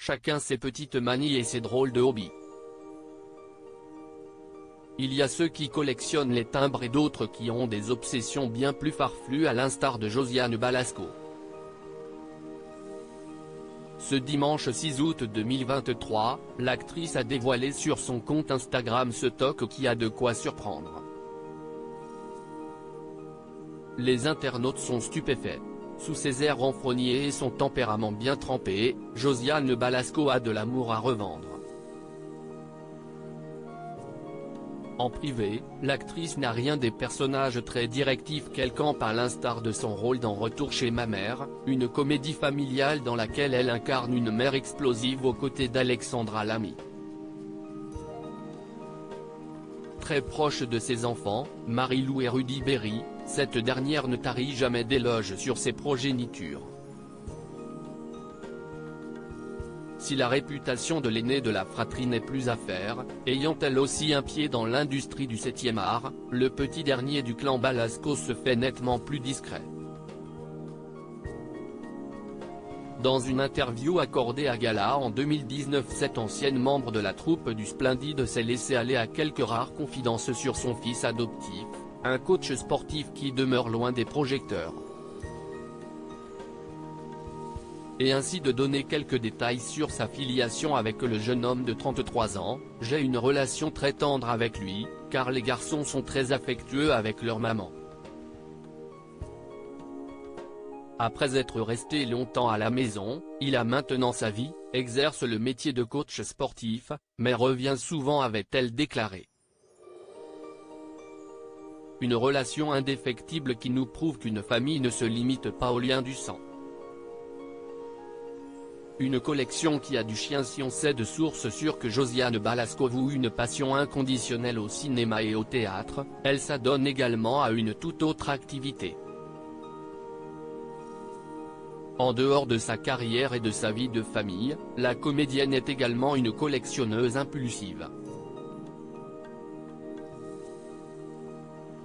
chacun ses petites manies et ses drôles de hobbies. Il y a ceux qui collectionnent les timbres et d'autres qui ont des obsessions bien plus farfelues à l'instar de Josiane Balasco. Ce dimanche 6 août 2023, l'actrice a dévoilé sur son compte Instagram ce toc qui a de quoi surprendre. Les internautes sont stupéfaits. Sous ses airs renfrognés et son tempérament bien trempé, Josiane Balasco a de l'amour à revendre. En privé, l'actrice n'a rien des personnages très directifs qu'elle campe à l'instar de son rôle dans Retour chez ma mère, une comédie familiale dans laquelle elle incarne une mère explosive aux côtés d'Alexandra Lamy. Très proche de ses enfants, Marie-Lou et Rudy Berry, cette dernière ne tarit jamais d'éloges sur ses progénitures. Si la réputation de l'aînée de la fratrie n'est plus à faire, ayant elle aussi un pied dans l'industrie du 7e art, le petit dernier du clan Balasco se fait nettement plus discret. Dans une interview accordée à Gala en 2019, cette ancienne membre de la troupe du Splendide s'est laissée aller à quelques rares confidences sur son fils adoptif, un coach sportif qui demeure loin des projecteurs. Et ainsi de donner quelques détails sur sa filiation avec le jeune homme de 33 ans, « J'ai une relation très tendre avec lui, car les garçons sont très affectueux avec leur maman. Après être resté longtemps à la maison, il a maintenant sa vie, exerce le métier de coach sportif, mais revient souvent, avait-elle déclaré. Une relation indéfectible qui nous prouve qu'une famille ne se limite pas au lien du sang. Une collection qui a du chien si on sait de sources sûres que Josiane Balasco voue une passion inconditionnelle au cinéma et au théâtre, elle s'adonne également à une toute autre activité. En dehors de sa carrière et de sa vie de famille, la comédienne est également une collectionneuse impulsive.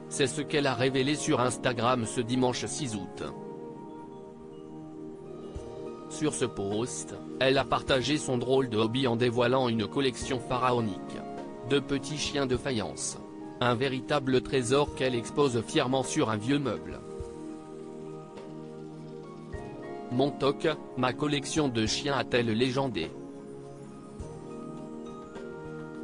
C'est ce qu'elle a révélé sur Instagram ce dimanche 6 août. Sur ce post, elle a partagé son drôle de hobby en dévoilant une collection pharaonique de petits chiens de faïence. Un véritable trésor qu'elle expose fièrement sur un vieux meuble. Mon toc, ma collection de chiens a-t-elle légendé?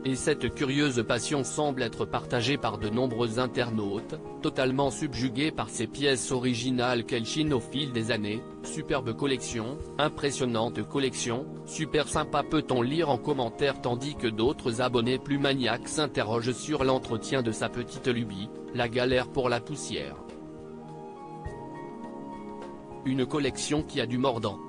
Et cette curieuse passion semble être partagée par de nombreux internautes, totalement subjugués par ces pièces originales qu'elle chine au fil des années. Superbe collection, impressionnante collection, super sympa, peut-on lire en commentaire, tandis que d'autres abonnés plus maniaques s'interrogent sur l'entretien de sa petite lubie, la galère pour la poussière. Une collection qui a du mordant.